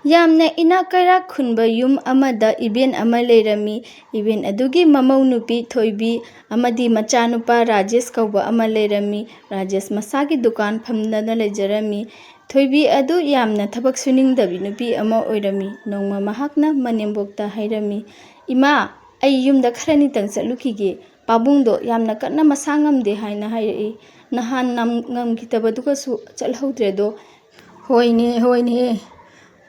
ꯌꯥꯝꯅ ꯏꯅꯥꯛ ꯀꯩꯔꯥꯛ ꯈꯨꯟꯕ ꯌꯨꯝ ꯑꯃꯗ ꯏꯕꯦꯟ ꯑꯃ ꯂꯩꯔꯝꯃꯤ꯫ ꯏꯕꯦꯟ ꯑꯗꯨꯒꯤ ꯃꯃꯧ ꯅꯨꯄꯤ ꯊꯣꯏꯕꯤ ꯑꯃꯗꯤ ꯃꯆꯥꯅꯨꯄꯥ ꯔꯥꯖꯦꯁ ꯀꯧꯕ ꯑꯃ ꯂꯩꯔꯝꯃꯤ꯫ ꯔꯥꯖꯦꯁ ꯃꯁꯥꯒꯤ ꯗꯨꯀꯥꯟ ꯐꯝꯗꯅ ꯂꯩꯖꯔꯝꯃꯤ꯫ ꯊꯣꯏꯕꯤ ꯑꯗꯨ ꯌꯥꯝꯅ ꯊꯕꯛ ꯁꯨꯅꯤꯡꯗꯕꯤ ꯅꯨꯄꯤ ꯑꯃ ꯑꯣꯏꯔꯝꯃꯤ꯫ ꯅꯣꯡꯃ ꯃꯍꯥꯛꯅ ꯃꯅꯦꯝꯕꯣꯛꯇ ꯍꯥꯏꯔꯝꯃꯤ, "ꯏꯃꯥ, ꯑꯩ ꯌꯨꯝꯗ ꯈꯔꯅꯤꯇꯪ ꯆꯠꯂꯨꯈꯤꯒꯦ꯫ ꯄꯥꯕꯨꯡꯗꯣ ꯌꯥꯝꯅ ꯀꯟꯅ ꯃꯁꯥ ꯉꯝꯗꯦ ꯍꯥꯏꯅ ꯍꯥꯏꯔꯛꯏ꯫ ꯅꯍꯥꯟ ꯉꯝꯈꯤꯗꯕꯗꯨꯒꯁꯨ ꯆꯠꯍꯧꯗ꯭ꯔꯦꯗꯣ." "ꯍꯣꯏꯅꯦ ꯍꯣꯏꯅꯦ,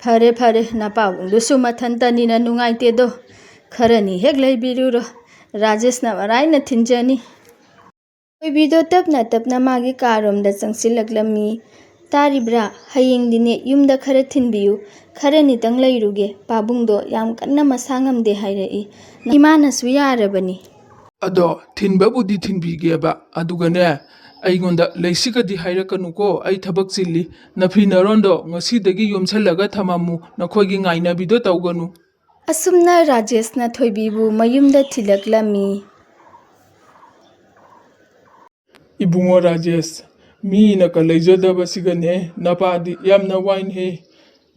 ꯐꯔꯦ ꯐꯔꯦ, ꯅꯄꯥꯕꯨꯡꯗꯨꯁꯨ ꯃꯊꯟꯇꯅꯤꯅ ꯅꯨꯡꯉꯥꯏꯇꯦꯗꯣ. ꯈꯔꯅꯤ ꯍꯦꯛ ꯂꯩꯕꯤꯔꯨꯔꯣ, ꯔꯥꯖꯦꯁꯅ ꯃꯔꯥꯏꯅ ꯊꯤꯟꯖꯅꯤ." ꯊꯣꯏꯕꯤꯗꯣ ꯇꯞꯅ ꯇꯞꯅ ꯃꯥꯒꯤ ꯀꯥꯔꯣꯝꯗ ꯆꯪꯁꯤꯜꯂꯛꯂꯝꯃꯤ꯫ "ꯇꯥꯔꯤꯕ꯭ꯔꯥ? ꯍꯌꯦꯡꯗꯤꯅꯦ ꯌꯨꯝꯗ ꯈꯔ ꯊꯤꯟꯕꯤꯌꯨ. ꯈꯔꯅꯤꯇꯪ ꯂꯩꯔꯨꯒꯦ. ꯄꯥꯕꯨꯡꯗꯣ ꯌꯥꯝ ꯀꯟꯅ ꯃꯁꯥ ꯉꯝꯗꯦ ꯍꯥꯏꯔꯛꯏ. ꯏꯃꯥꯅꯁꯨ ꯌꯥꯔꯕꯅꯤ." "ꯑꯗꯣ ꯊꯤꯟꯕꯕꯨꯗꯤ ꯊꯤꯟꯕꯤꯒꯦꯕ, ꯑꯗꯨꯒꯅꯦ, ꯑꯩꯉꯣꯟꯗ ꯂꯩꯁꯤꯒꯗꯤ ꯍꯥꯏꯔꯛꯀꯅꯨꯀꯣ, ꯑꯩ ꯊꯕꯛ ꯆꯤꯜꯂꯤ꯫ ꯅꯐꯤ ꯅꯔꯣꯟꯗꯣ ꯉꯁꯤꯗꯒꯤ ꯌꯣꯝꯁꯜꯂꯒ ꯊꯃꯝꯃꯨ, ꯅꯈꯣꯏꯒꯤ ꯉꯥꯏꯅꯕꯤꯗꯣ ꯇꯧꯒꯅꯨ." ꯑꯁꯨꯝꯅ ꯔꯥꯖꯦꯁꯅ ꯊꯣꯏꯕꯤꯕꯨ ꯃꯌꯨꯝꯗ ꯊꯤꯜꯂꯛꯂꯝꯃꯤ꯫ "ꯏꯕꯨꯡꯉꯣ ꯔꯥꯖꯦꯁ, ꯃꯤꯅꯀ ꯂꯩꯖꯗꯕꯁꯤꯒꯅꯦ, ꯅꯄꯥꯗꯤ ꯌꯥꯝꯅ ꯋꯥꯏꯅꯦ꯫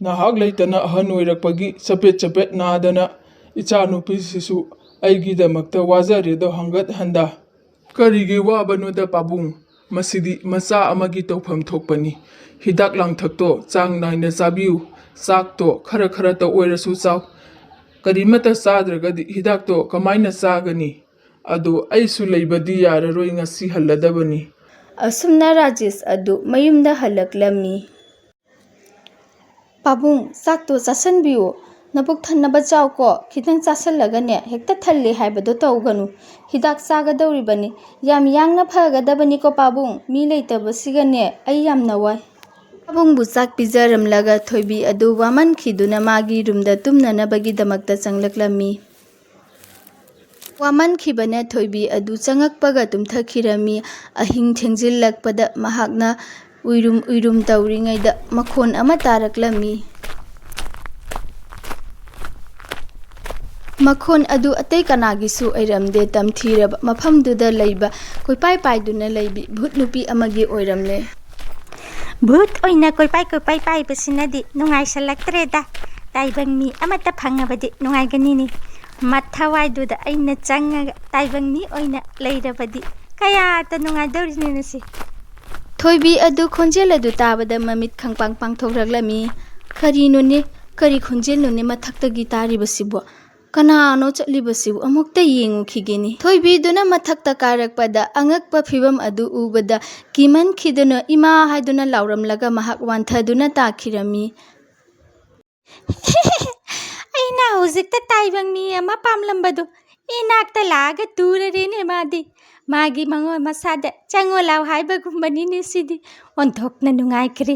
ꯅꯍꯥꯛ ꯂꯩꯇꯅ ꯑꯍꯟ ꯑꯣꯏꯔꯛꯄꯒꯤ ꯆꯄꯦꯠ ꯆꯄꯦꯠ ꯅꯥꯗꯅ ꯏꯆꯥꯅꯨꯄꯤꯁꯤꯁꯨ ꯑꯩꯒꯤꯗꯃꯛꯇ ꯋꯥꯖꯔꯦꯗꯣ ꯍꯪꯒꯠ ꯍꯟꯗꯥ." "ꯀꯔꯤꯒꯤ ꯋꯥꯕꯅꯣꯗ ꯄꯥꯕꯨꯡ? ꯃꯁꯤꯗꯤ ꯃꯆꯥ ꯑꯃꯒꯤ ꯇꯧꯐꯝ ꯊꯣꯛꯄꯅꯤ꯫ ꯍꯤꯗꯥꯛ ꯂꯥꯡꯊꯛꯇꯣ ꯆꯥꯡ ナꯏꯅ ꯆꯥꯕꯤꯌꯨ. ꯆꯥꯛꯇꯣ ꯈꯔ ꯈꯔꯇ ꯑꯣꯏꯔꯁꯨ ꯆꯥꯎ꯫ ꯀꯔꯤꯃꯠꯇ ꯆꯥꯗ꯭ꯔꯒꯗꯤ ꯍꯤꯗꯥꯛꯇꯣ ꯀꯃꯥꯏꯅ ꯆꯥꯒꯅꯤ? ꯑꯗꯣ ꯑꯩꯁꯨ ꯂꯩꯕꯗꯤ ꯌꯥꯔꯔꯣꯏ, ꯉꯁꯤ ꯍꯜꯂꯗꯕꯅꯤ." ꯑꯁꯨꯝꯅ ꯔꯥꯖꯦꯁ ꯑꯗꯨ ꯃꯌꯨꯝꯗ ꯍꯜꯂꯛꯂꯝꯃꯤ꯫ "ꯄꯥꯕꯨꯡ, ꯆꯥꯛꯇꯣ ꯆꯥꯁꯟꯕꯤꯌꯨ. ꯅꯕꯨꯛ ꯊꯟꯅꯕ ꯆꯥꯎꯀꯣ. ꯈꯤꯇꯪ ꯆꯥꯁꯜꯂꯒꯅꯦ ꯍꯦꯛꯇ ꯊꯜꯂꯦ ꯍꯥꯏꯕꯗꯣ ꯇꯧꯒꯅꯨ. ꯍꯤꯗꯥꯛ ꯆꯥꯒꯗꯧꯔꯤꯕꯅꯤ. ꯌꯥꯝ ꯌꯥꯡꯅ ꯐꯒꯗꯕꯅꯤꯀꯣ ꯄꯥꯕꯨꯡ. ꯃꯤ ꯂꯩꯇꯕꯁꯤꯒꯅꯦ ꯑꯩ ꯌꯥꯝꯅ ꯋꯥꯏ." ꯄꯥꯕꯨꯡꯕꯨ ꯆꯥꯛ ꯄꯤꯖꯔꯝꯂꯒ ꯊꯣꯏꯕꯤ ꯑꯗꯨ ꯋꯥꯃꯟꯈꯤꯗꯨꯅ ꯃꯥꯒꯤ ꯔꯨꯝꯗ ꯇꯨꯝꯅꯅꯕꯒꯤꯗꯃꯛꯇ ꯆꯪꯂꯛꯂꯝꯃꯤ꯫ ꯋꯥꯃꯟꯈꯤꯕꯅ ꯊꯣꯏꯕꯤ ꯑꯗꯨ ꯆꯪꯉꯛꯄꯒ ꯇꯨꯝꯊꯈꯤꯔꯝꯃꯤ꯫ ꯑꯍꯤꯡ ꯊꯦꯡꯖꯤꯜꯂꯛꯄꯗ ꯃꯍꯥꯛꯅ ꯎꯏꯔꯨꯝ ꯎꯏꯔꯨꯝ ꯇꯧꯔꯤꯉꯩꯗ ꯃꯈꯣꯟ ꯑꯃ ꯇꯥꯔꯛꯂꯝꯃꯤ꯫ ꯃꯈꯣꯟ ꯑꯗꯨ ꯑꯇꯩ ꯀꯅꯥꯒꯤꯁꯨ ꯑꯣꯏꯔꯝꯗꯦ, ꯇꯝꯊꯤꯔꯕ ꯃꯐꯝꯗꯨꯗ ꯂꯩꯕ ꯀꯣꯏꯄꯥꯏ ꯄꯥꯏꯗꯨꯅ ꯂꯩꯕꯤ ꯚꯨꯠ ꯅꯨꯄꯤ ꯑꯃꯒꯤ ꯑꯣꯏꯔꯝꯂꯦ꯫ "ꯚꯨꯠ ꯑꯣꯏꯅ ꯀꯣꯏꯄꯥꯏ ꯀꯣꯏꯄꯥꯏ ꯄꯥꯏꯕꯁꯤꯅꯗꯤ ꯅꯨꯡꯉꯥꯏꯁꯜꯂꯛꯇ꯭ꯔꯦꯗ꯫ ꯇꯥꯏꯕꯪ ꯃꯤ ꯑꯃꯠꯇ ꯐꯪꯉꯕꯗꯤ ꯅꯨꯡꯉꯥꯏꯒꯅꯤꯅꯤ꯫ ꯃꯊꯋꯥꯏꯗꯨꯗ ꯑꯩꯅ ꯆꯪꯉꯒ ꯇꯥꯏꯕꯪ ꯃꯤ ꯑꯣꯏꯅ ꯂꯩꯔꯕꯗꯤ ꯀꯌꯥꯇ ꯅꯨꯡꯉꯥꯏꯗꯧꯔꯤꯅꯣꯁꯦ." ꯊꯣꯏꯕꯤ ꯑꯗꯨ ꯈꯣꯟꯖꯦꯜ ꯑꯗꯨ ꯇꯥꯕꯗ ꯃꯃꯤꯠ ꯈꯪꯄꯥꯡ ꯄꯥꯡꯊꯣꯛꯂꯛꯂꯝꯃꯤ꯫ "ꯀꯔꯤꯅꯣꯅꯦ? ꯀꯔꯤ ꯈꯣꯟꯖꯦꯜꯅꯣꯅꯦ ꯃꯊꯛꯇꯒꯤ ꯇꯥꯔꯤꯕꯁꯤꯕꯨ? ꯀꯅꯥꯅꯣ ꯆꯠꯂꯤꯕꯁꯤꯕꯨ? ꯑꯃꯨꯛꯇ ꯌꯦꯡꯉꯨꯈꯤꯒꯦꯅꯤ." ꯊꯣꯏꯕꯤꯗꯨꯅ ꯃꯊꯛꯇ ꯀꯥꯔꯛꯄꯗ ꯑꯉꯛꯄ ꯐꯤꯕꯝ ꯑꯗꯨ ꯎꯕꯗ ꯀꯤꯃꯟꯈꯤꯗꯨꯅ ꯏꯃꯥ ꯍꯥꯏꯗꯨꯅ ꯂꯥꯎꯔꯝꯂꯒ ꯃꯍꯥꯛ ꯋꯥꯟꯊꯗꯨꯅ ꯇꯥꯈꯤꯔꯝꯃꯤ꯫ "ꯑꯩꯅ ꯍꯧꯖꯤꯛꯇ ꯇꯥꯏꯕꯪ ꯃꯤ ꯑꯃ ꯄꯥꯝꯂꯝꯕꯗꯣ ꯏꯅꯥꯛꯇ ꯂꯥꯛꯑꯒ ꯇꯨꯔꯔꯦꯅꯦ ꯃꯥꯗꯤ꯫ ꯃꯥꯒꯤ ꯃꯉꯣꯟ ꯃꯁꯥꯗ ꯆꯪꯉꯣ ꯂꯥꯎ ꯍꯥꯏꯕꯒꯨꯝꯕꯅꯤꯅꯦ ꯁꯤꯗꯤ꯫ ꯑꯣꯟꯊꯣꯛꯅ ꯅꯨꯡꯉꯥꯏꯈ꯭ꯔꯦ꯫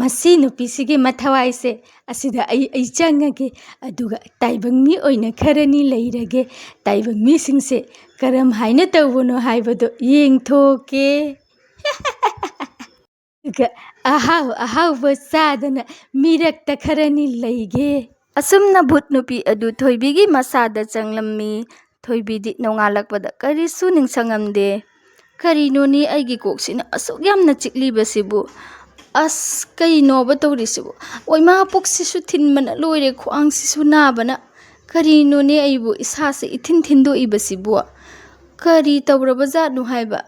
ꯃꯁꯤ ꯅꯨꯄꯤꯁꯤꯒꯤ ꯃꯊꯋꯥꯏꯁꯦ ꯑꯁꯤꯗ ꯑꯩ ꯆꯪꯉꯒꯦ, ꯑꯗꯨꯒ ꯇꯥꯏꯕꯪ ꯃꯤ ꯑꯣꯏꯅ ꯈꯔꯅꯤ ꯂꯩꯔꯒꯦ꯫ ꯇꯥꯏꯕꯪ ꯃꯤꯁꯤꯡꯁꯦ ꯀꯔꯝ ꯍꯥꯏꯅ ꯇꯧꯕꯅꯣ ꯍꯥꯏꯕꯗꯣ ꯌꯦꯡꯊꯣꯛꯀꯦ꯫ ꯑꯗꯨꯒ ꯑꯍꯥꯎ ꯑꯍꯥꯎꯕ ꯆꯥꯗꯅ ꯃꯤꯔꯛꯇ ꯈꯔꯅꯤ ꯂꯩꯒꯦ." ꯑꯁꯨꯝꯅ ꯚꯨꯠ ꯅꯨꯄꯤ ꯑꯗꯨ ꯊꯣꯏꯕꯤꯒꯤ ꯃꯁꯥꯗ ꯆꯪꯂꯝꯃꯤ꯫ ꯊꯣꯏꯕꯤꯗꯤ ꯅꯣꯡꯉꯥꯜꯂꯛꯄꯗ ꯀꯔꯤꯁꯨ ꯅꯤꯡꯁꯤꯡꯉꯝꯗꯦ꯫ "ꯀꯔꯤꯅꯣꯅꯦ ꯑꯩꯒꯤ ꯀꯣꯛꯁꯤꯅ ꯑꯁꯨꯛ ꯌꯥꯝꯅ ꯆꯤꯛꯂꯤꯕꯁꯤꯕꯨ? ꯑꯁ, ꯀꯩꯅꯣꯕ ꯇꯧꯔꯤꯁꯤꯕꯨ? ꯑꯣꯏꯃꯥ, ꯄꯨꯛꯁꯤꯁꯨ ꯊꯤꯟꯕꯅ ꯂꯣꯏꯔꯦ, ꯈ꯭ꯋꯥꯡꯁꯤꯁꯨ ꯅꯥꯕꯅ꯫ ꯀꯔꯤꯅꯣꯅꯦ ꯑꯩꯕꯨ ꯏꯁꯥꯁꯦ ꯏꯊꯤꯟ ꯊꯤꯟꯗꯣꯛꯏꯕꯁꯤꯕꯨ? ꯀꯔꯤ ꯇꯧꯔꯕꯖꯥꯠꯅꯣ ꯍꯥꯏꯕ?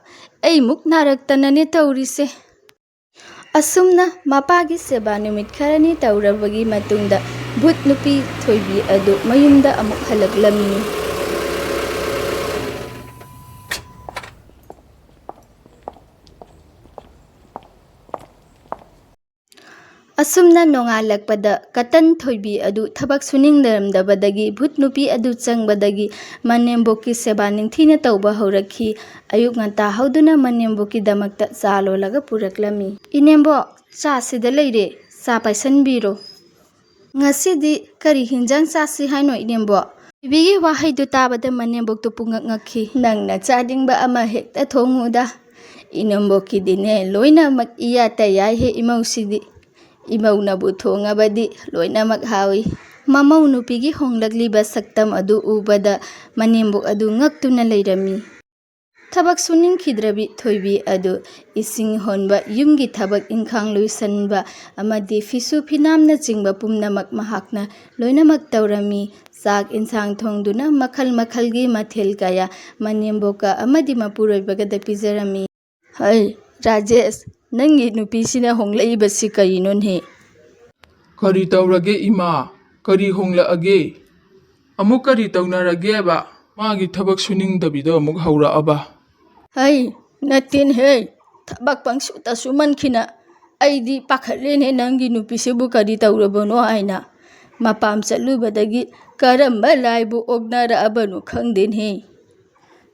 ꯑꯩꯃꯨꯛ ꯅꯥꯔꯛꯇꯅꯅꯦ ꯇꯧꯔꯤꯁꯦ." ꯑꯁꯨꯝꯅ ꯃꯄꯥꯒꯤ ꯁꯦꯕꯥ ꯅꯨꯃꯤꯠ ꯈꯔꯅꯤ ꯇꯧꯔꯕꯒꯤ ꯃꯇꯨꯡꯗ ꯚꯨꯠ ꯅꯨꯄꯤ ꯊꯣꯏꯕꯤ ꯑꯗꯨ ꯃꯌꯨꯝꯗ ꯑꯃꯨꯛ ꯍꯜꯂꯛꯂꯝꯃꯤ꯫ ꯑꯁꯨꯝꯅ ꯅꯣꯡꯉꯥꯜꯂꯛꯄꯗ ꯀꯇꯟ ꯊꯣꯏꯕꯤ ꯑꯗꯨ ꯊꯕꯛ ꯁꯨꯅꯤꯡꯂꯝꯗꯕꯗꯒꯤ ꯚꯨꯠ ꯅꯨꯄꯤ ꯑꯗꯨ ꯆꯪꯕꯗꯒꯤ ꯃꯅꯦꯝꯕꯣꯛꯀꯤ ꯁꯦꯕꯥ ꯅꯤꯡꯊꯤꯅ ꯇꯧꯕ ꯍꯧꯔꯛꯈꯤ꯫ ꯑꯌꯨꯛ ꯉꯟꯇꯥ ꯍꯧꯗꯨꯅ ꯃꯅꯦꯝꯕꯣꯛꯀꯤꯗꯃꯛꯇ ꯆꯥ ꯂꯣꯜꯂꯒ ꯄꯨꯔꯛꯂꯝꯃꯤ꯫ "ꯏꯅꯦꯝꯕꯣꯛ, ꯆꯥ ꯁꯤꯗ ꯂꯩꯔꯦ, ꯆꯥ ꯄꯥꯏꯁꯟꯕꯤꯔꯣ." "ꯉꯁꯤꯗꯤ ꯀꯔꯤ ꯍꯤꯟꯖꯥꯡ ꯆꯥꯁꯤ ꯍꯥꯏꯅꯣ ꯏꯅꯦꯝꯕꯣꯛ?" ꯊꯣꯏꯕꯤꯒꯤ ꯋꯥꯍꯩꯗꯨ ꯇꯥꯕꯗ ꯃꯅꯦꯝꯕꯣꯛꯇꯨ ꯄꯨꯡꯉꯛ ꯉꯛꯈꯤ꯫ "ꯅꯪꯅ ꯆꯥꯅꯤꯡꯕ ꯑꯃ ꯍꯦꯛꯇ ꯊꯣꯡꯉꯨꯗ. ꯏꯅꯦꯝꯕꯣꯛꯀꯤꯗꯤꯅꯦ ꯂꯣꯏꯅꯃꯛ ꯏꯌꯥꯇ ꯌꯥꯏꯍꯦ ꯏꯃꯧꯁꯤꯗꯤ꯫ ꯏꯃꯧꯅꯕꯨ ꯊꯣꯡꯉꯕꯗꯤ ꯂꯣꯏꯅꯃꯛ ꯍꯥꯎꯏ." ꯃꯃꯧ ꯅꯨꯄꯤꯒꯤ ꯍꯣꯡꯂꯛꯂꯤꯕ ꯁꯛꯇꯝ ꯑꯗꯨ ꯎꯕꯗ ꯃꯅꯦꯝꯕꯣꯛ ꯑꯗꯨ ꯉꯛꯇꯨꯅ ꯂꯩꯔꯝꯃꯤ꯫ ꯊꯕꯛ ꯁꯨꯅꯤꯡꯈꯤꯗ꯭ꯔꯕꯤ ꯊꯣꯏꯕꯤ ꯑꯗꯨ ꯏꯁꯤꯡ ꯍꯣꯟꯕ, ꯌꯨꯝꯒꯤ ꯊꯕꯛ ꯏꯟꯈꯥꯡ ꯂꯣꯏꯁꯤꯟꯕ ꯑꯃꯗꯤ ꯐꯤꯁꯨ ꯐꯤꯅꯥꯝꯅꯆꯤꯡꯕ ꯄꯨꯝꯅꯃꯛ ꯃꯍꯥꯛꯅ ꯂꯣꯏꯅꯃꯛ ꯇꯧꯔꯝꯃꯤ꯫ ꯆꯥꯛ ꯏꯟꯁꯥꯡ ꯊꯣꯡꯗꯨꯅ ꯃꯈꯜ ꯃꯈꯜꯒꯤ ꯃꯊꯦꯜ ꯀꯌꯥ ꯃꯅꯦꯝꯕꯣꯛꯀ ꯑꯃꯗꯤ ꯃꯄꯨꯔꯣꯏꯕꯒꯗ ꯄꯤꯖꯔꯝꯃꯤ꯫ ꯍꯩ ꯔꯥꯖꯦꯁ, ꯅꯪꯒꯤ ꯅꯨꯄꯤꯁꯤꯅ ꯍꯣꯡꯂꯛꯏꯕꯁꯤ ꯀꯔꯤꯅꯣꯅꯦ? ꯀꯔꯤ ꯇꯧꯔꯒꯦ ꯏꯃꯥ? ꯀꯔꯤ ꯍꯣꯡꯂꯛꯑꯒꯦ? ꯑꯃꯨꯛ ꯀꯔꯤ ꯇꯧꯅꯔꯒꯦꯕ? ꯃꯥꯒꯤ ꯊꯕꯛ ꯁꯨꯅꯤꯡꯗꯕꯤꯗ ꯑꯃꯨꯛ ꯍꯧꯔꯛꯑꯕ? ꯍꯩ ꯅꯠꯇꯦꯅꯦꯍꯦ, ꯊꯕꯛ ꯄꯪꯁꯨꯇ ꯁꯨꯃꯟꯈꯤꯅ ꯑꯩꯗꯤ ꯄꯥꯈꯠꯂꯦꯅꯦ ꯅꯪꯒꯤ ꯅꯨꯄꯤꯁꯤꯕꯨ ꯀꯔꯤ ꯇꯧꯔꯕꯅꯣ ꯍꯥꯏꯅ꯫ ꯃꯄꯥꯝ ꯆꯠꯂꯨꯕꯗꯒꯤ ꯀꯔꯝꯕ ꯂꯥꯏꯕꯨ ꯑꯣꯛꯅꯔꯛꯑꯕꯅꯣ ꯈꯪꯗꯦꯅꯦ꯫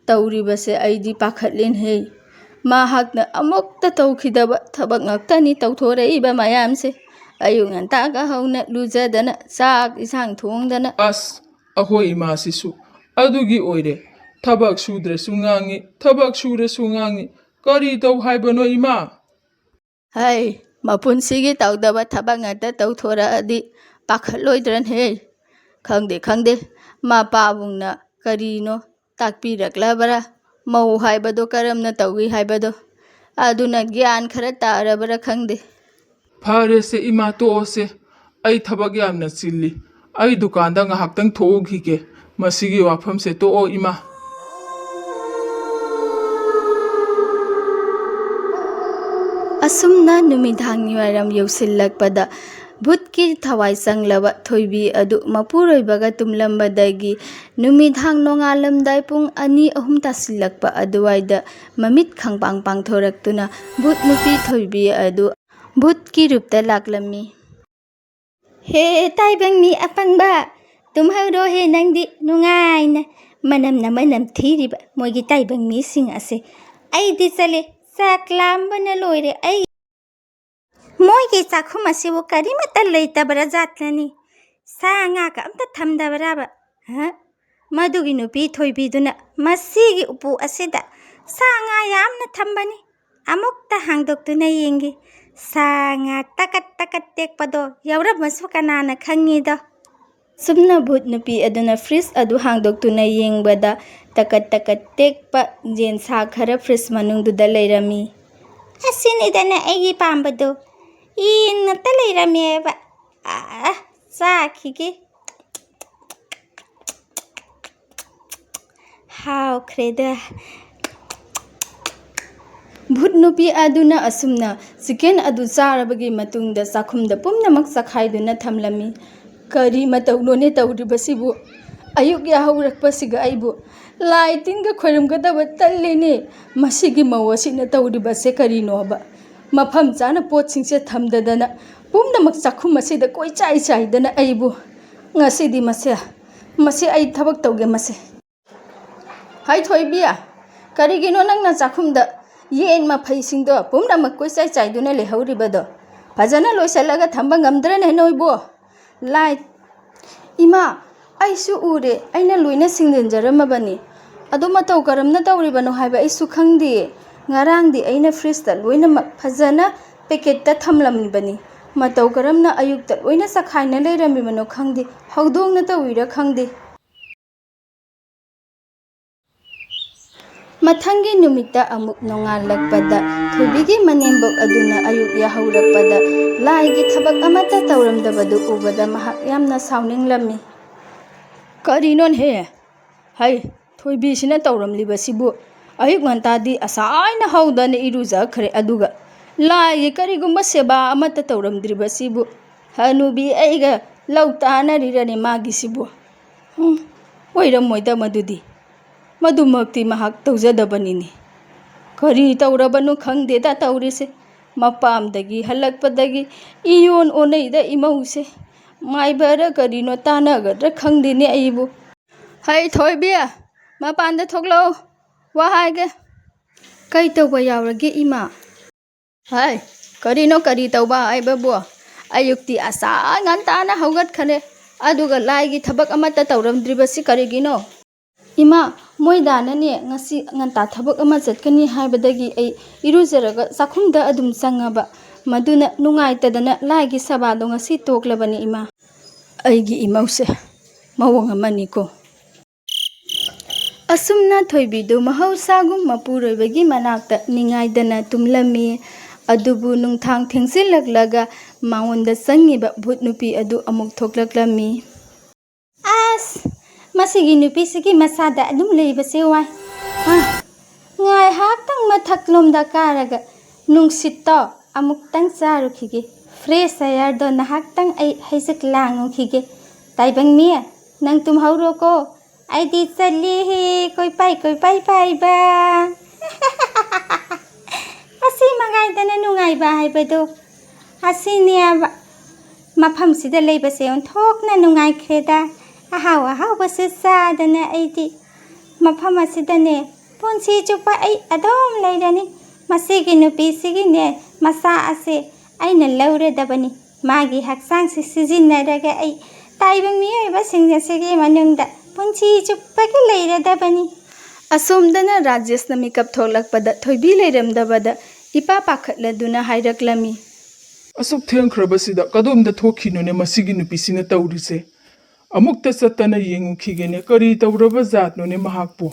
ꯇꯧꯔꯤꯕꯁꯦ ꯑꯩꯗꯤ ꯄꯥꯈꯠꯂꯦꯅꯦꯍꯦ꯫ ꯃꯍꯥꯛꯅ ꯑꯃꯨꯛꯇ ꯇꯧꯈꯤꯗꯕ ꯊꯕꯛ ꯉꯥꯛꯇꯅꯤ ꯇꯧꯊꯣꯔꯛꯏꯕ ꯃꯌꯥꯝꯁꯦ꯫ ꯑꯌꯨꯛ ꯉꯟꯇꯥꯒ ꯍꯧꯅ ꯂꯨꯖꯗꯅ ꯆꯥꯛ ꯏꯟꯁꯥꯡ ꯊꯣꯡꯗꯅ꯫ ꯑꯁ, ꯑꯩꯈꯣꯏ ꯏꯃꯥꯁꯤꯁꯨ ꯑꯗꯨꯒꯤ ꯑꯣꯏꯔꯦ꯫ ꯊꯕꯛ ꯁꯨꯗ꯭ꯔꯁꯨ ꯉꯥꯡꯉꯤ, ꯊꯕꯛ ꯁꯨꯔꯁꯨ ꯉꯥꯡꯉꯤ꯫ ꯀꯔꯤ ꯇꯧ ꯍꯥꯏꯕꯅꯣ ꯏꯃꯥ? ꯍꯩ ꯃꯄꯨꯟꯁꯤꯒꯤ ꯇꯧꯗꯕ ꯊꯕꯛ ꯉꯥꯛꯇ ꯇꯧꯊꯣꯔꯛꯑꯗꯤ ꯄꯥꯈꯠꯂꯣꯏꯗ꯭ꯔꯅꯦꯍꯦ? ꯈꯪꯗꯦ ꯈꯪꯗꯦ, ꯃꯄꯥꯕꯨꯡꯅ ꯀꯔꯤꯅꯣ ꯇꯥꯛꯄꯤꯔꯛꯂꯕ꯭ꯔꯥ? ꯃꯧ ꯍꯥꯏꯕꯗꯣ ꯀꯔꯝꯅ ꯇꯧꯏ ꯍꯥꯏꯕꯗꯣ, ꯑꯗꯨꯅ ꯒ꯭ꯌꯥꯟ ꯈꯔ ꯇꯥꯔꯕ꯭ꯔꯥ ꯈꯪꯗꯦ꯫ ꯐꯔꯦꯁꯦ ꯏꯃꯥ, ꯇꯣꯛꯑꯣꯁꯦ꯫ ꯑꯩ ꯊꯕꯛ ꯌꯥꯝꯅ ꯆꯤꯜꯂꯤ꯫ ꯑꯩ ꯗꯨꯀꯥꯟꯗ ꯉꯥꯏꯍꯥꯛꯇꯪ ꯊꯣꯛꯎꯈꯤꯒꯦ꯫ ꯃꯁꯤꯒꯤ ꯋꯥꯐꯝꯁꯦ ꯇꯣꯛꯑꯣ ꯏꯃꯥ꯫ ꯑꯁꯨꯝꯅ ꯅꯨꯃꯤꯗꯥꯡꯒꯤ ꯋꯥꯏꯔꯝ ꯌꯧꯁꯤꯜꯂꯛꯄꯗ ꯚꯨꯠꯀꯤ ꯊꯋꯥꯏ ꯆꯪꯂꯕ ꯊꯣꯏꯕꯤ ꯑꯗꯨ ꯃꯄꯨꯔꯣꯏꯕꯒ ꯇꯨꯝꯂꯝꯕꯗꯒꯤ ꯅꯨꯃꯤꯗꯥꯡ ꯅꯣꯡꯉꯥꯜꯂꯝꯗꯥꯏ ꯄꯨꯡ 2-3 ꯇꯥꯁꯤꯜꯂꯛꯄ ꯑꯗꯨꯋꯥꯏꯗ ꯃꯃꯤꯠ ꯈꯪꯄꯥꯡ ꯄꯥꯡꯊꯣꯔꯛꯇꯨꯅ ꯚꯨꯠ ꯅꯨꯄꯤ ꯊꯣꯏꯕꯤ ꯑꯗꯨ ꯚꯨꯠꯀꯤ ꯔꯨꯞꯇ ꯂꯥꯛꯂꯝꯃꯤ꯫ ꯍꯦ ꯇꯥꯏꯕꯪ ꯃꯤ ꯑꯄꯪꯕ, ꯇꯨꯝꯍꯧꯔꯣꯍꯦ ꯅꯪꯗꯤ ꯅꯨꯡꯉꯥꯏꯅ꯫ ꯃꯅꯝꯅ ꯃꯅꯝ ꯊꯤꯔꯤꯕ ꯃꯣꯏꯒꯤ ꯇꯥꯏꯕꯪ ꯃꯤꯁꯤꯡ ꯑꯁꯦ ꯑꯩꯗꯤ ꯆꯠꯂꯦ, ꯆꯥꯛ ꯂꯥꯝꯕꯅ ꯂꯣꯏꯔꯦ꯫ ꯃꯣꯏꯒꯤ ꯆꯥꯛꯈꯨꯝ ꯑꯁꯤꯕꯨ ꯀꯔꯤꯃꯠꯇ ꯂꯩꯇꯕ꯭ꯔꯥ ꯖꯥꯠꯂꯅꯤ? ꯁꯥ ꯉꯥꯒ ꯑꯝꯇ ꯊꯝꯗꯕ꯭ꯔꯥꯕ? ꯃꯗꯨꯒꯤ ꯅꯨꯄꯤ ꯊꯣꯏꯕꯤꯗꯨꯅ ꯃꯁꯤꯒꯤ ꯎꯄꯨ ꯑꯁꯤꯗ ꯁꯥ ꯉꯥ ꯌꯥꯝꯅ ꯊꯝꯕꯅꯤ꯫ ꯑꯃꯨꯛꯇ ꯍꯥꯡꯗꯣꯛꯇꯨꯅ ꯌꯦꯡꯒꯦ꯫ ꯁꯥ ꯉꯥ ꯇꯀꯠ ꯇꯀꯠ ꯇꯦꯛꯄꯗꯣ ꯌꯥꯎꯔꯝꯃꯁꯨ ꯀꯅꯥꯅ ꯈꯪꯉꯤꯗꯣ? ꯁꯨꯝꯅ ꯚꯨꯠ ꯅꯨꯄꯤ ꯑꯗꯨꯅ ꯐ꯭ꯔꯤꯖ ꯑꯗꯨ ꯍꯥꯡꯗꯣꯛꯇꯨꯅ ꯌꯦꯡꯕꯗ ꯇꯀꯠ ꯇꯀꯠ ꯇꯦꯛꯄ ꯌꯦꯟ ꯁꯥ ꯈꯔ ꯐ꯭ꯔꯤꯖ ꯃꯅꯨꯡꯗꯨꯗ ꯂꯩꯔꯝꯃꯤ꯫ ꯑꯁꯤꯅꯤꯗꯅ ꯑꯩꯒꯤ ꯄꯥꯝꯕꯗꯣ, ꯌꯦꯟ ꯉꯥꯛꯇ ꯂꯩꯔꯝꯃꯦꯕ꯫ ꯆꯥꯈꯤꯒꯦ꯫ ꯍꯥꯎꯈ꯭ꯔꯦꯗ꯫ ꯚꯨꯠ ꯅꯨꯄꯤ ꯑꯗꯨꯅ ꯑꯁꯨꯝꯅ ꯆꯤꯀꯦꯟ ꯑꯗꯨ ꯆꯥꯔꯕꯒꯤ ꯃꯇꯨꯡꯗ ꯆꯥꯛꯈꯨꯝꯗ ꯄꯨꯝꯅꯃꯛ ꯆꯈꯥꯏꯗꯨꯅ ꯊꯝꯂꯝꯃꯤ꯫ ꯀꯔꯤ ꯃꯇꯧꯅꯣꯅꯦ ꯇꯧꯔꯤꯕꯁꯤꯕꯨ? ꯑꯌꯨꯛ ꯌꯥꯍꯧꯔꯛꯄꯁꯤꯒ ꯑꯩꯕꯨ ꯂꯥꯏ ꯇꯤꯟꯒ ꯈꯣꯏꯔꯝꯒꯗꯕ ꯇꯜꯂꯦꯅꯦ꯫ ꯃꯁꯤꯒꯤ ꯃꯧ ꯑꯁꯤꯅ ꯇꯧꯔꯤꯕꯁꯦ ꯀꯔꯤꯅꯣꯕ? ꯃꯐꯝ ꯆꯥꯅ ꯄꯣꯠꯁꯤꯡꯁꯦ ꯊꯝꯗꯗꯅ ꯄꯨꯝꯅꯃꯛ ꯆꯥꯛꯈꯨꯝ ꯑꯁꯤꯗ ꯀꯣꯏꯆꯥꯏ ꯆꯥꯏꯗꯅ ꯑꯩꯕꯨ ꯉꯁꯤꯗꯤ ꯃꯁꯤ ꯑꯩ ꯊꯕꯛ ꯇꯧꯒꯦ ꯃꯁꯦ꯫ ꯍꯩ ꯊꯣꯏꯕꯤ, ꯀꯔꯤꯒꯤꯅꯣ ꯅꯪꯅ ꯆꯥꯛꯈꯨꯝꯗ ꯌꯦꯟ ꯃꯐꯩꯁꯤꯡꯗꯣ ꯄꯨꯝꯅꯃꯛ ꯀꯣꯏꯆꯥꯏ ꯆꯥꯏꯗꯨꯅ ꯂꯩꯍꯧꯔꯤꯕꯗꯣ? ꯐꯖꯅ ꯂꯣꯏꯁꯤꯜꯂꯒ ꯊꯝꯕ ꯉꯝꯗ꯭ꯔꯅꯦ ꯅꯣꯏꯕꯨ? ꯏꯃꯥ, ꯑꯩꯁꯨ ꯎꯔꯦ, ꯑꯩꯅ ꯂꯣꯏꯅ ꯁꯦꯡꯖꯤꯟꯖꯔꯝꯃꯕꯅꯤ꯫ ꯑꯗꯨ ꯃꯇꯧ ꯀꯔꯝꯅ ꯇꯧꯔꯤꯕꯅꯣ ꯍꯥꯏꯕ ꯑꯩꯁꯨ ꯈꯪꯗꯦ꯫ ꯉꯔꯥꯡꯗꯤ ꯑꯩꯅ ꯐ꯭ꯔꯤꯖꯇ ꯂꯣꯏꯅꯃꯛ ꯐꯖꯅ ꯄꯦꯀꯦꯠꯇ ꯊꯝꯂꯝꯃꯤꯕꯅꯤ꯫ ꯃꯇꯧ ꯀꯔꯝꯅ ꯑꯌꯨꯛꯇ ꯂꯣꯏꯅ ꯆꯈꯥꯏꯅ ꯂꯩꯔꯝꯃꯤꯕꯅꯣ ꯈꯪꯗꯦ꯫ ꯍꯧꯗꯣꯡꯅ ꯇꯧꯔꯤꯔꯥ ꯈꯪꯗꯦ꯫ ꯃꯊꯪꯒꯤ ꯅꯨꯃꯤꯠꯇ ꯑꯃꯨꯛ ꯅꯣꯡꯉꯥꯜꯂꯛꯄꯗ ꯊꯣꯏꯕꯤꯒꯤ ꯃꯅꯦꯝꯕꯣꯛ ꯑꯗꯨꯅ ꯑꯌꯨꯛ ꯌꯥꯍꯧꯔꯛꯄꯗ ꯂꯥꯏꯒꯤ ꯊꯕꯛ ꯑꯃꯠꯇ ꯇꯧꯔꯝꯗꯕꯗꯨ ꯎꯕꯗ ꯃꯍꯥꯛ ꯌꯥꯝꯅ ꯁꯥꯎꯅꯤꯡꯂꯝꯃꯤ꯫ ꯀꯔꯤꯅꯣꯅꯦꯍꯦ? ꯍꯩ ꯊꯣꯏꯕꯤꯁꯤꯅ ꯇꯧꯔꯝꯂꯤꯕꯁꯤꯕꯨ ꯑꯌꯨꯛ ꯉꯟꯇꯥꯗꯤ ꯑꯁꯥꯏꯅ ꯍꯧꯗꯅ ꯏꯔꯨꯖꯈ꯭ꯔꯦ, ꯑꯗꯨꯒ ꯂꯥꯏꯒꯤ ꯀꯔꯤꯒꯨꯝꯕ ꯁꯦꯕꯥ ꯑꯃꯠꯇ ꯇꯧꯔꯝꯗ꯭ꯔꯤꯕꯁꯤꯕꯨ ꯍꯅꯨꯕꯤ ꯑꯩꯒ ꯂꯧ ꯇꯥꯟꯅꯔꯤꯔꯅꯦ ꯃꯥꯒꯤꯁꯤꯕꯨ? ꯑꯣꯏꯔꯝꯃꯣꯏꯗ ꯃꯗꯨꯃꯛꯇꯤ ꯃꯍꯥꯛ ꯇꯧꯖꯗꯕꯅꯤꯅꯦ꯫ ꯀꯔꯤ ꯇꯧꯔꯕꯅꯣ ꯈꯪꯗꯦꯗ ꯇꯧꯔꯤꯁꯦ꯫ ꯃꯄꯥꯝꯗꯒꯤ ꯍꯜꯂꯛꯄꯗꯒꯤ ꯏꯌꯣꯟ ꯑꯣꯟꯅꯩꯗ ꯏꯃꯧꯁꯦ꯫ ꯃꯥꯏꯕꯔ ꯀꯔꯤꯅꯣ ꯇꯥꯟꯅꯒꯗ꯭ꯔꯥ ꯈꯪꯗꯦꯅꯦ ꯑꯩꯕꯨ꯫ ꯍꯩ ꯊꯣꯏꯕꯤ, ꯃꯄꯥꯟꯗ ꯊꯣꯛꯂꯛꯎ, ꯋꯥ ꯍꯥꯏꯒꯦ꯫ ꯀꯩ ꯇꯧꯕ ꯌꯥꯎꯔꯒꯦ ꯏꯃꯥ? ꯍꯩ ꯀꯔꯤꯅꯣ ꯀꯔꯤ ꯇꯧꯕ ꯍꯥꯏꯕꯕꯨ? ꯑꯌꯨꯛꯇꯤ ꯑꯁꯥꯏ ꯉꯟꯇꯥꯅ ꯍꯧꯒꯠꯈ꯭ꯔꯦ, ꯑꯗꯨꯒ ꯂꯥꯏꯒꯤ ꯊꯕꯛ ꯑꯃꯠꯇ ꯇꯧꯔꯝꯗ꯭ꯔꯤꯕꯁꯤ ꯀꯔꯤꯒꯤꯅꯣ? ꯏꯃꯥ, ꯃꯣꯏꯗꯥꯅꯅꯦ ꯉꯁꯤ ꯉꯟꯇꯥ ꯊꯕꯛ ꯑꯃ ꯆꯠꯀꯅꯤ ꯍꯥꯏꯕꯗꯒꯤ ꯑꯩ ꯏꯔꯨꯖꯔꯒ ꯆꯥꯛꯈꯨꯝꯗ ꯑꯗꯨꯝ ꯆꯪꯉꯕ, ꯃꯗꯨꯅ ꯅꯨꯡꯉꯥꯏꯇꯗꯅ ꯂꯥꯏꯒꯤ ꯁꯦꯕꯥꯗꯣ ꯉꯁꯤ ꯇꯣꯛꯂꯕꯅꯤ ꯏꯃꯥ꯫ ꯑꯩꯒꯤ ꯏꯃꯧꯁꯦ ꯃꯑꯣꯡ ꯑꯃꯅꯤꯀꯣ꯫ ꯑꯁꯨꯝꯅ ꯊꯣꯏꯕꯤꯗꯨ ꯃꯍꯧꯁꯥꯒꯨꯝ ꯃꯄꯨꯔꯣꯏꯕꯒꯤ ꯃꯅꯥꯛꯇ ꯅꯤꯡꯉꯥꯏꯗꯅ ꯇꯨꯝꯂꯝꯃꯤ꯫ ꯑꯗꯨꯕꯨ ꯅꯨꯡꯊꯥꯡ ꯊꯦꯡꯖꯤꯜꯂꯛꯂꯒ ꯃꯉꯣꯟꯗ ꯆꯪꯉꯤꯕ ꯚꯨꯠ ꯅꯨꯄꯤ ꯑꯗꯨ ꯑꯃꯨꯛ ꯊꯣꯛꯂꯛꯂꯝꯃꯤ꯫ ꯑꯁ ꯃꯁꯤꯒꯤ ꯅꯨꯄꯤꯁꯤꯒꯤ ꯃꯁꯥꯗ ꯑꯗꯨꯝ ꯂꯩꯕꯁꯦ ꯋꯥꯏ꯫ ꯉꯥꯏꯍꯥꯛꯇꯪ ꯃꯊꯛꯂꯣꯝꯗ ꯀꯥꯔꯒ ꯅꯨꯡꯁꯤꯠꯇꯣ ꯑꯃꯨꯛꯇꯪ ꯆꯥꯔꯨꯈꯤꯒꯦ꯫ ꯐ꯭ꯔꯦꯁ ꯑꯦꯌꯔꯗꯣ ꯅꯍꯥꯛꯇꯪ ꯑꯩ ꯍꯩꯖꯤꯛ ꯂꯥꯡꯉꯨꯈꯤꯒꯦ꯫ ꯇꯥꯏꯕꯪꯃꯤ ꯅꯪ ꯇꯨꯝꯍꯧꯔꯣꯀꯣ, ꯑꯩꯗꯤ ꯆꯠꯂꯦꯍꯦ ꯀꯣꯏꯄꯥꯏ ꯄꯥꯏꯕ꯫ ꯑꯁꯤ ꯃꯉꯥꯏꯗꯅ ꯅꯨꯡꯉꯥꯏꯕ ꯍꯥꯏꯕꯗꯣ ꯑꯁꯤꯅꯦꯕ꯫ ꯃꯐꯝꯁꯤꯗ ꯂꯩꯕꯁꯦ ꯑꯣꯟꯊꯣꯛꯅ ꯅꯨꯡꯉꯥꯏꯈ꯭ꯔꯦꯗ꯫ ꯑꯍꯥꯎ ꯑꯍꯥꯎꯕꯁꯨ ꯆꯥꯗꯅ ꯑꯩꯗꯤ ꯃꯐꯝ ꯑꯁꯤꯗꯅꯦ ꯄꯨꯟꯁꯤ ꯆꯨꯞꯄ ꯑꯩ ꯑꯗꯨꯝ ꯂꯩꯔꯅꯤ꯫ ꯃꯁꯤꯒꯤ ꯅꯨꯄꯤꯁꯤꯒꯤꯅꯦ ꯃꯆꯥ ꯑꯁꯦ ꯑꯩꯅ ꯂꯧꯔꯗꯕꯅꯤ꯫ ꯃꯥꯒꯤ ꯍꯛꯆꯥꯡꯁꯤ ꯁꯤꯖꯤꯟꯅꯔꯒ ꯑꯩ ꯇꯥꯏꯕꯪ ꯃꯤꯑꯣꯏꯕꯁꯤꯡ ꯑꯁꯤꯒꯤ ꯃꯅꯨꯡꯗ ꯄꯨꯟꯁꯤ ꯆꯨꯞꯄꯒꯤ ꯂꯩꯔꯗꯕꯅꯤ꯫ ꯑꯁꯣꯝꯗꯅ ꯔꯥꯖꯦꯁꯅ ꯃꯤꯀꯞ ꯊꯣꯛꯂꯛꯄꯗ ꯊꯣꯏꯕꯤ ꯂꯩꯔꯝꯗꯕꯗ ꯏꯄꯥ ꯄꯥꯈꯠꯂꯗꯨꯅ ꯍꯥꯏꯔꯛꯂꯝꯃꯤ꯫ ꯑꯁꯨꯛ ꯊꯦꯡꯈ꯭ꯔꯕꯁꯤꯗ ꯀꯗꯣꯝꯗ ꯊꯣꯛꯈꯤꯅꯣꯅꯦ ꯃꯁꯤꯒꯤ ꯅꯨꯄꯤꯁꯤꯅ ꯇꯧꯔꯤꯁꯦ? ꯑꯃꯨꯛꯇ ꯆꯠꯇꯅ ꯌꯦꯡꯉꯨꯈꯤꯒꯦꯅꯦ, ꯀꯔꯤ ꯇꯧꯔꯕ ꯖꯥꯠꯅꯣꯅꯦ ꯃꯍꯥꯛꯄꯨ?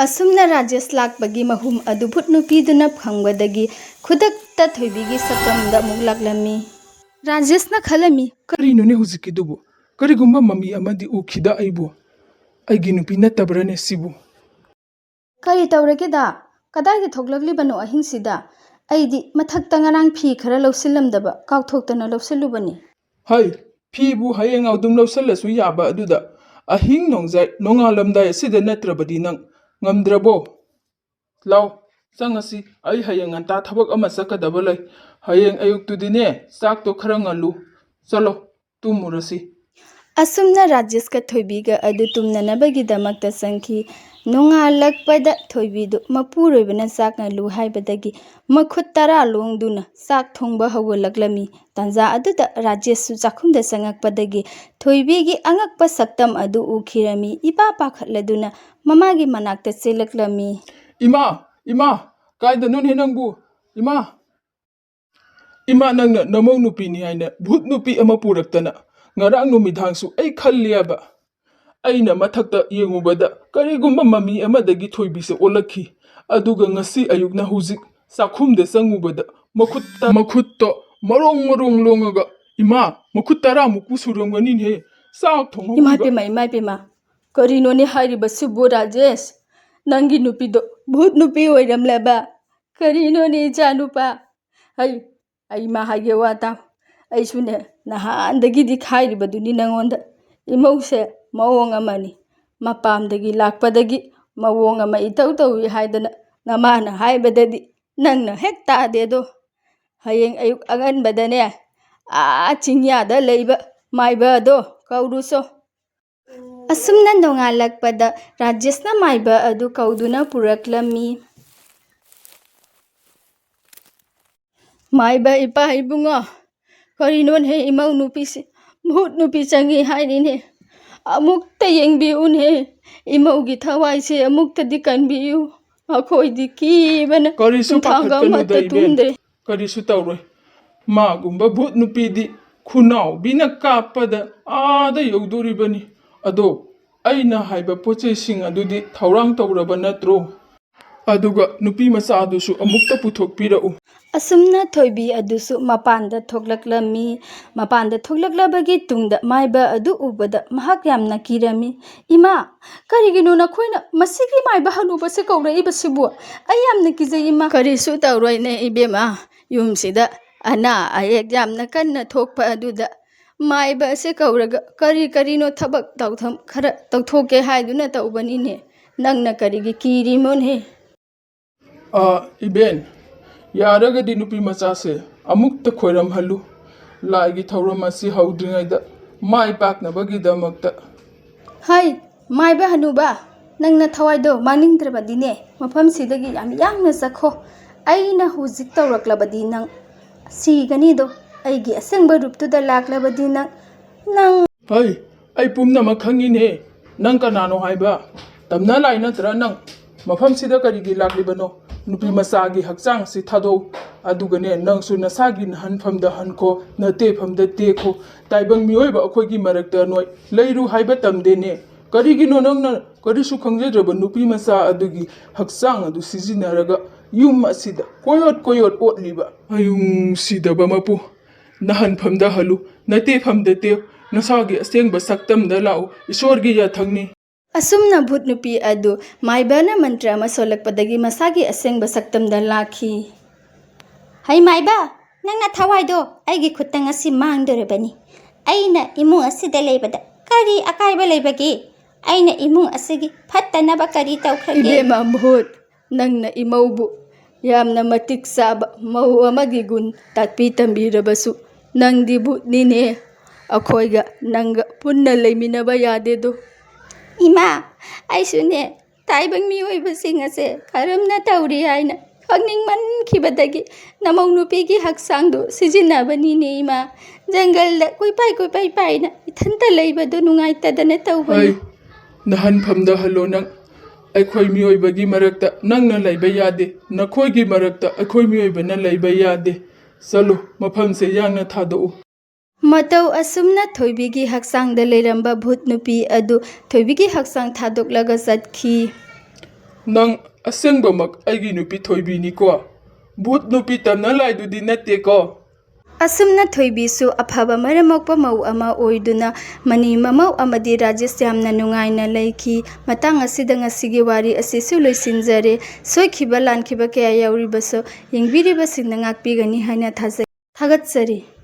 ꯑꯁꯨꯝꯅ ꯔꯥꯖꯦꯁ ꯂꯥꯛꯄꯒꯤ ꯃꯍꯨꯝ ꯑꯗꯨ ꯚꯨꯠ ꯅꯨꯄꯤꯗꯨꯅ ꯐꯪꯕꯗꯒꯤ ꯈꯨꯗꯛꯇ ꯊꯣꯏꯕꯤꯒꯤ ꯁꯛꯇꯝꯗ ꯑꯃꯨꯛ ꯂꯥꯛꯂꯝꯃꯤ꯫ ꯔꯥꯖꯦꯁꯅ ꯈꯜꯂꯝꯃꯤ, ꯀꯔꯤꯅꯣꯅꯦ ꯍꯧꯖꯤꯛꯀꯤꯗꯨꯕꯨ? ꯀꯔꯤꯒꯨꯝꯕ ꯃꯃꯤ ꯑꯃꯗꯤ ꯎꯈꯤꯗ ꯑꯩꯕꯨ? ꯑꯩꯒꯤ ꯅꯨꯄꯤ ꯅꯠꯇꯕ꯭ꯔꯅꯦ ꯁꯤꯕꯨ? ꯀꯔꯤ ꯇꯧꯔꯒꯦꯗ? ꯀꯗꯥꯏꯗ ꯊꯣꯛꯂꯛꯂꯤꯕꯅꯣ ꯑꯍꯤꯡꯁꯤꯗ? ꯑꯩꯗꯤ ꯃꯊꯛꯇ ꯉꯔꯥꯡ ꯐꯤ ꯈꯔ ꯂꯧꯁꯤꯜꯂꯝꯗꯕ ꯀꯥꯎꯊꯣꯛꯇꯅ ꯂꯧꯁꯤꯜꯂꯨꯕꯅꯤ꯫ ꯍꯩ, ꯐꯤꯕꯨ ꯍꯌꯦꯡ ꯑꯗꯨꯝ ꯂꯧꯁꯤꯜꯂꯁꯨ ꯌꯥꯕ ꯑꯗꯨꯗ ꯑꯍꯤꯡ ꯅꯣꯡꯖꯥꯏ ꯅꯣꯡꯉꯥꯜꯂꯝꯗꯥꯏ ꯑꯁꯤꯗ ꯅꯠꯇ꯭ꯔꯕꯗꯤ ꯅꯪ ꯉꯝꯗ꯭ꯔꯕꯣ? ꯂꯥꯎ ꯆꯪꯉꯁꯤ, ꯑꯩ ꯍꯌꯦꯡ ꯉꯟꯇꯥ ꯊꯕꯛ ꯑꯃ ꯆꯠꯀꯗꯕ ꯂꯩ꯫ ꯍꯌꯦꯡ ꯑꯌꯨꯛꯇꯨꯗꯤꯅꯦ ꯆꯥꯛꯇꯣ ꯈꯔ ꯉꯜꯂꯨ꯫ ꯆꯠꯂꯣ ꯇꯨꯝꯃꯨꯔꯁꯤ꯫ ꯑꯁꯨꯝꯅ ꯔꯥꯖꯦꯁꯀ ꯊꯣꯏꯕꯤꯒ ꯑꯗꯨ ꯇꯨꯝꯅꯅꯕꯒꯤꯗꯃꯛꯇ ꯆꯪꯈꯤ꯫ ꯅꯣꯡꯉꯥꯜꯂꯛꯄꯗ ꯊꯣꯏꯕꯤꯗꯨ ꯃꯄꯨꯔꯣꯏꯕꯅ ꯆꯥꯛ ꯉꯜꯂꯨ ꯍꯥꯏꯕꯗꯒꯤ ꯃꯈꯨꯠ 10 ꯂꯣꯡꯗꯨꯅ ꯆꯥꯛ ꯊꯣꯡꯕ ꯍꯧꯒꯠꯂꯛꯂꯝꯃꯤ꯫ ꯇꯥꯟꯖꯥ ꯑꯗꯨꯗ ꯔꯥꯖꯦꯁꯁꯨ ꯆꯥꯛꯈꯨꯝꯗ ꯆꯪꯉꯛꯄꯗꯒꯤ ꯊꯣꯏꯕꯤꯒꯤ ꯑꯉꯛꯄ ꯁꯛꯇꯝ ꯑꯗꯨ ꯎꯈꯤꯔꯝꯃꯤ꯫ ꯏꯄꯥ ꯄꯥꯈꯠꯂꯗꯨꯅ ꯃꯃꯥꯒꯤ ꯃꯅꯥꯛꯇ ꯆꯦꯜꯂꯛꯂꯝꯃꯤ꯫ ꯏꯃꯥ, ꯀꯥꯏꯗꯅꯣꯅꯦ ꯅꯪꯕꯨ? ꯏꯃꯥ, ꯅꯪꯅ ꯅꯃꯧ ꯅꯨꯄꯤꯅꯤ ꯍꯥꯏꯅ ꯚꯨꯠ ꯅꯨꯄꯤ ꯑꯃ ꯄꯨꯔꯛꯇꯅ ꯉꯔꯥꯡ ꯅꯨꯃꯤꯗꯥꯡꯁꯨ ꯑꯩ ꯈꯜꯂꯦꯕ꯫ ꯑꯩꯅ ꯃꯊꯛꯇ ꯌꯦꯡꯉꯨꯕꯗ ꯀꯔꯤꯒꯨꯝꯕ ꯃꯃꯤ ꯑꯃꯗꯒꯤ ꯊꯣꯏꯕꯤꯁꯦ ꯑꯣꯜꯂꯛꯈꯤ꯫ ꯑꯗꯨꯒ ꯉꯁꯤ ꯑꯌꯨꯛꯅ ꯍꯧꯖꯤꯛ ꯆꯥꯛꯈꯨꯝꯗ ꯆꯪꯉꯨꯕꯗ ꯃꯈꯨꯠꯇꯣ ꯃꯔꯣꯡ ꯂꯣꯡꯉꯒ, ꯏꯃꯥ, ꯃꯈꯨꯠ 10ꯃꯨꯛꯄꯨ ꯁꯨꯔꯝꯒꯅꯤꯅꯦ ꯆꯥꯛ ꯊꯣꯡꯍꯧꯔꯤꯕ꯫ ꯏꯃꯥꯏꯄꯦꯝꯃ, ꯀꯔꯤꯅꯣꯅꯦ ꯍꯥꯏꯔꯤꯕꯁꯤꯕꯨ ꯔꯥꯖꯦꯁ? ꯅꯪꯒꯤ ꯅꯨꯄꯤꯗꯣ ꯚꯨꯠ ꯅꯨꯄꯤ ꯑꯣꯏꯔꯝꯂꯕ? ꯀꯔꯤꯅꯣꯅꯦ ꯏꯆꯥ ꯅꯨꯄꯥ? ꯑꯩ ꯏꯃꯥ ꯍꯥꯏꯒꯦ ꯋꯥ ꯇꯥꯎ꯫ ꯑꯩꯁꯨꯅꯦ ꯅꯍꯥꯟꯗꯒꯤꯗꯤ ꯈꯥꯏꯔꯤꯕꯗꯨꯅꯤ ꯅꯪꯉꯣꯟꯗ꯫ ꯏꯃꯧꯁꯦ ꯃꯑꯣꯡ ꯑꯃꯅꯤ, ꯃꯄꯥꯝꯗꯒꯤ ꯂꯥꯛꯄꯗꯒꯤ ꯃꯑꯣꯡ ꯑꯃ ꯏꯇꯧ ꯇꯧꯏ ꯍꯥꯏꯗꯅ ꯅꯃꯥꯅ ꯍꯥꯏꯕꯗꯗꯤ ꯅꯪꯅ ꯍꯦꯛ ꯇꯥꯗꯦꯗꯣ꯫ ꯍꯌꯦꯡ ꯑꯌꯨꯛ ꯑꯉꯟꯕꯗꯅꯦ ꯆꯤꯡꯌꯥꯗ ꯂꯩꯕ ꯃꯥꯏꯕꯗꯣ ꯀꯧꯔꯨꯁꯣ꯫ ꯑꯁꯨꯝꯅ ꯅꯣꯡꯉꯥꯜꯂꯛꯄꯗ ꯔꯥꯖꯦꯁꯅ ꯃꯥꯏꯕ ꯑꯗꯨ ꯀꯧꯗꯨꯅ ꯄꯨꯔꯛꯂꯝꯃꯤ꯫ ꯃꯥꯏꯕ ꯏꯄꯥ ꯏꯕꯨꯡꯉꯣ, ꯀꯔꯤꯅꯣꯅꯦ ꯏꯃꯧ ꯅꯨꯄꯤꯁꯤ ꯚꯨꯠ ꯅꯨꯄꯤ ꯆꯪꯉꯤ ꯍꯥꯏꯔꯤꯅꯦ꯫ ꯑꯃꯨꯛꯇ ꯌꯦꯡꯕꯤꯌꯨꯅꯦ, ꯏꯃꯧꯒꯤ ꯊꯋꯥꯏꯁꯦ ꯑꯃꯨꯛꯇꯗꯤ ꯀꯟꯕꯤꯌꯨ꯫ ꯑꯩꯈꯣꯏꯗꯤ ꯀꯤꯕꯅ ꯀꯔꯤꯁꯨ ꯅꯨꯡꯊꯥꯡꯒ ꯄꯥꯈꯠꯀꯅꯨꯗ ꯑꯃꯠꯇ ꯏꯕꯦꯟ, ꯇꯨꯝꯗ꯭ꯔꯦ꯫ ꯀꯔꯤꯁꯨ ꯇꯧꯔꯣꯏ꯫ ꯃꯥꯒꯨꯝꯕ ꯚꯨꯠ ꯅꯨꯄꯤꯗꯤ ꯈꯨꯅꯥꯎꯕꯤꯅ ꯀꯥꯞꯄꯗ ꯑꯥꯗ ꯌꯧꯗꯣꯔꯤꯕꯅꯤ꯫ ꯑꯗꯣ ꯑꯩꯅ ꯍꯥꯏꯕ ꯄꯣꯠꯆꯩꯁꯤꯡ ꯑꯗꯨꯗꯤ ꯊꯧꯔꯥꯡ ꯇꯧꯔꯕ ꯅꯠꯇ꯭ꯔꯣ? ꯑꯗꯨꯒ ꯅꯨꯄꯤ ꯃꯆꯥꯗꯨꯁꯨ ꯑꯃꯨꯛꯇ ꯄꯨꯊꯣꯛꯄꯤꯔꯛꯎ꯫ ꯑꯁꯨꯝꯅ ꯊꯣꯏꯕꯤ ꯑꯗꯨꯁꯨ ꯃꯄꯥꯟꯗ ꯊꯣꯛꯂꯛꯂꯝꯃꯤ꯫ ꯃꯄꯥꯟꯗ ꯊꯣꯛꯂꯛꯂꯕꯒꯤ ꯇꯨꯡꯗ ꯃꯥꯏꯕ ꯑꯗꯨ ꯎꯕꯗ ꯃꯍꯥꯛ ꯌꯥꯝꯅ ꯀꯤꯔꯝꯃꯤ꯫ ꯏꯃꯥ, ꯀꯔꯤꯒꯤꯅꯣ ꯅꯈꯣꯏꯅ ꯃꯁꯤꯒꯤ ꯃꯥꯏꯕ ꯍꯅꯨꯕꯁꯦ ꯀꯧꯔꯛꯏꯕꯁꯤꯕꯨ? ꯑꯩ ꯌꯥꯝꯅ ꯀꯤꯖꯩ ꯏꯃꯥ꯫ ꯀꯔꯤꯁꯨ ꯇꯧꯔꯣꯏꯅꯦ ꯏꯕꯦꯝꯃ, ꯌꯨꯝꯁꯤꯗ ꯑꯅꯥ ꯑꯌꯦꯛ ꯌꯥꯝꯅ ꯀꯟꯅ ꯊꯣꯛꯄ ꯑꯗꯨꯗ ꯃꯥꯏꯕ ꯑꯁꯦ ꯀꯧꯔꯒ ꯀꯔꯤꯅꯣ ꯊꯕꯛ ꯇꯧꯊꯝ ꯈꯔ ꯇꯧꯊꯣꯛꯀꯦ ꯍꯥꯏꯗꯨꯅ ꯇꯧꯕꯅꯤꯅꯦ꯫ ꯅꯪꯅ ꯀꯔꯤꯒꯤ ꯀꯤꯔꯤꯃꯣꯅꯦ? ꯏꯕꯦꯟ, ꯌꯥꯔꯒꯗꯤ ꯅꯨꯄꯤ ꯃꯆꯥꯁꯦ ꯑꯃꯨꯛꯇ ꯈꯣꯏꯔꯝꯍꯜꯂꯨ꯫ ꯂꯥꯏꯒꯤ ꯊꯧꯔꯝ ꯑꯁꯤ ꯍꯧꯗ꯭ꯔꯤꯉꯩꯗ ꯃꯥꯏ ꯄꯥꯛꯅꯕꯒꯤꯗꯃꯛꯇ꯫ ꯍꯩ ꯃꯥꯏꯕ ꯍꯅꯨꯕ, ꯅꯪꯅ ꯊꯋꯥꯏꯗꯣ ꯃꯥꯡꯅꯤꯡꯗ꯭ꯔꯕꯗꯤꯅꯦ ꯃꯐꯝꯁꯤꯗꯒꯤ ꯌꯥꯝ ꯌꯥꯡꯅ ꯆꯠꯈꯣ꯫ ꯑꯩꯅ ꯍꯧꯖꯤꯛ ꯇꯧꯔꯛꯂꯕꯗꯤ ꯅꯪ ꯁꯤꯒꯅꯤꯗꯣ꯫ ꯑꯩꯒꯤ ꯑꯁꯦꯡꯕ ꯔꯨꯞꯇꯨꯗ ꯂꯥꯛꯂꯕꯗꯤ ꯅꯪ ꯍꯩ, ꯑꯩ ꯄꯨꯝꯅꯃꯛ ꯈꯪꯉꯤꯅꯦ꯫ ꯅꯪ ꯀꯅꯥꯅꯣ ꯍꯥꯏꯕ? ꯇꯝꯅ ꯂꯥꯏ ꯅꯠꯇ꯭ꯔꯥ ꯅꯪ? ꯃꯐꯝꯁꯤꯗ ꯀꯔꯤꯒꯤ ꯂꯥꯛꯂꯤꯕꯅꯣ? ꯅꯨꯄꯤ ꯃꯆꯥꯒꯤ ꯍꯛꯆꯥꯡꯁꯤ ꯊꯥꯗꯣꯛꯎ꯫ ꯑꯗꯨꯒꯅꯦ ꯅꯪꯁꯨ ꯅꯁꯥꯒꯤ ꯍꯟꯐꯝꯗ ꯍꯟꯈꯣ, ꯅꯇꯦꯐꯝꯗ ꯇꯦꯛꯈꯣ꯫ ꯇꯥꯏꯕꯪ ꯃꯤꯑꯣꯏꯕ ꯑꯩꯈꯣꯏꯒꯤ ꯃꯔꯛꯇ ꯅꯣꯏ ꯂꯩꯔꯨ ꯍꯥꯏꯕ ꯇꯝꯗꯦꯅꯦ꯫ ꯀꯔꯤꯒꯤꯅꯣ ꯅꯪꯅ ꯀꯔꯤꯁꯨ ꯈꯪꯖꯗ꯭ꯔꯕ ꯅꯨꯄꯤ ꯃꯆꯥ ꯑꯗꯨꯒꯤ ꯍꯛꯆꯥꯡ ꯑꯗꯨ ꯁꯤꯖꯤꯟꯅꯔꯒ ꯌꯨꯝ ꯑꯁꯤꯗ ꯀꯣꯌꯣꯠ ꯀꯣꯌꯣꯠ ꯑꯣꯠꯂꯤꯕ? ꯅꯨꯡꯁꯤꯗꯕ ꯃꯄꯨ, ꯅꯍꯟꯐꯝꯗ ꯍꯜꯂꯨ, ꯅꯇꯦꯐꯝꯗ ꯇꯦꯛ, ꯅꯁꯥꯒꯤ ꯑꯁꯦꯡꯕ ꯁꯛꯇꯝꯗ ꯂꯥꯛꯎ, ꯏꯁꯣꯔꯒꯤ ꯌꯥꯊꯪꯅꯤ꯫ ꯑꯁꯨꯝꯅ ꯚꯨꯠ ꯅꯨꯄꯤ ꯑꯗꯨ ꯃꯥꯏꯕꯅ ꯃꯟꯇ꯭ꯔ ꯑꯃ ꯁꯣꯜꯂꯛꯄꯗꯒꯤ ꯃꯁꯥꯒꯤ ꯑꯁꯦꯡꯕ ꯁꯛꯇꯝꯗ ꯂꯥꯛꯈꯤ꯫ ꯍꯩ ꯃꯥꯏꯕ, ꯅꯪꯅ ꯊꯋꯥꯏꯗꯣ ꯑꯩꯒꯤ ꯈꯨꯠꯇ ꯉꯁꯤ ꯃꯥꯡꯗꯣꯔꯕꯅꯤ꯫ ꯑꯩꯅ ꯏꯃꯨꯡ ꯑꯁꯤꯗ ꯂꯩꯕꯗ ꯀꯔꯤ ꯑꯀꯥꯏꯕ ꯂꯩꯕꯒꯦ? ꯑꯩꯅ ꯏꯃꯨꯡ ꯑꯁꯤꯒꯤ ꯐꯠꯇꯅꯕ ꯀꯔꯤ ꯇꯧꯈ꯭ꯔꯒꯦ? ꯏꯕꯦꯝꯃ ꯚꯨꯠ, ꯅꯪꯅ ꯏꯃꯧꯕꯨ ꯌꯥꯝꯅ ꯃꯇꯤꯛ ꯆꯥꯕ ꯃꯧ ꯑꯃꯒꯤ ꯒꯨꯟ ꯇꯥꯛꯄꯤ ꯇꯝꯕꯤꯔꯕꯁꯨ ꯅꯪꯗꯤ ꯚꯨꯠꯅꯤꯅꯦ, ꯑꯩꯈꯣꯏꯒ ꯅꯪꯒ ꯄꯨꯟꯅ ꯂꯩꯃꯤꯟꯅꯕ ꯌꯥꯗꯦꯗꯣ꯫ ꯏꯃꯥ, ꯑꯩꯁꯨꯅꯦ ꯇꯥꯏꯕꯪ ꯃꯤꯑꯣꯏꯕꯁꯤꯡ ꯑꯁꯦ ꯀꯔꯝꯅ ꯇꯧꯔꯤ ꯍꯥꯏꯅ ꯈꯪꯅꯤꯡꯃꯟꯈꯤꯕꯗꯒꯤ ꯅꯃꯧ ꯅꯨꯄꯤꯒꯤ ꯍꯛꯆꯥꯡꯗꯨ ꯁꯤꯖꯤꯟꯅꯕꯅꯤꯅꯦ ꯏꯃꯥ꯫ ꯖꯪꯒꯜꯗ ꯀꯣꯏꯄꯥꯏ ꯄꯥꯏꯅ ꯏꯊꯟꯇ ꯂꯩꯕꯗꯨ ꯅꯨꯡꯉꯥꯏꯇꯗꯅ ꯇꯧꯕꯅꯤ꯫ ꯅꯍꯟꯐꯝꯗ ꯍꯜꯂꯣ ꯅꯪ꯫ ꯑꯩꯈꯣꯏ ꯃꯤꯑꯣꯏꯕꯒꯤ ꯃꯔꯛꯇ ꯅꯪꯅ ꯂꯩꯕ ꯌꯥꯗꯦ, ꯅꯈꯣꯏꯒꯤ ꯃꯔꯛꯇ ꯑꯩꯈꯣই ꯃꯤꯑꯣꯏꯕꯅ ꯂꯩꯕ ꯌꯥꯗꯦ꯫ ꯆꯠꯂꯨ, ꯃꯐꯝꯁꯦ ꯌꯥꯡꯅ ꯊꯥꯗꯣꯛꯎ꯫ ꯃꯇꯧ ꯑꯁꯨꯝꯅ ꯊꯣꯏꯕꯤꯒꯤ ꯍꯛꯆꯥꯡꯗ ꯂꯩꯔꯝꯕ ꯚꯨꯠ ꯅꯨꯄꯤ ꯑꯗꯨ ꯊꯣꯏꯕꯤꯒꯤ ꯍꯛꯆꯥꯡ ꯊꯥꯗꯣꯛꯂꯒ ꯆꯠꯈꯤ꯫ ꯅꯪ ꯑꯁꯦꯡꯕꯃꯛ ꯑꯩꯒꯤ ꯅꯨꯄꯤ ꯊꯣꯏꯕꯤꯅꯤꯀꯣ? ꯚꯨꯠ ꯅꯨꯄꯤ ꯇꯝꯅ ꯂꯥꯏꯗꯨꯗꯤ ꯅꯠꯇꯦꯀꯣ? ꯑꯁꯨꯝꯅ ꯊꯣꯏꯕꯤꯁꯨ ꯑꯐꯕ ꯃꯔꯝ ꯃꯣꯛꯄ ꯃꯧ ꯑꯃ ꯑꯣꯏꯗꯨꯅ ꯃꯅꯤ ꯃꯃꯧ ꯑꯃꯗꯤ ꯔꯥꯖꯦꯁ ꯌꯥꯝꯅ ꯅꯨꯡꯉꯥꯏꯅ ꯂꯩꯈꯤ꯫ ꯃꯇꯥꯡ ꯑꯁꯤꯗ ꯉꯁꯤꯒꯤ ꯋꯥꯔꯤ ꯑꯁꯤꯁꯨ ꯂꯣꯏꯁꯤꯟꯖꯔꯦ꯫ ꯁꯣꯏꯈꯤꯕ ꯂꯥꯟꯈꯤꯕ ꯀꯌꯥ ꯌꯥꯎꯔꯤꯕꯁꯨ ꯌꯦꯡꯕꯤꯔꯤꯕꯁꯤꯡꯅ ꯉꯥꯛꯄꯤꯒꯅꯤ ꯍꯥꯏꯅ ꯊꯥꯖꯩ꯫ ꯊꯥꯒꯠꯆꯔꯤ꯫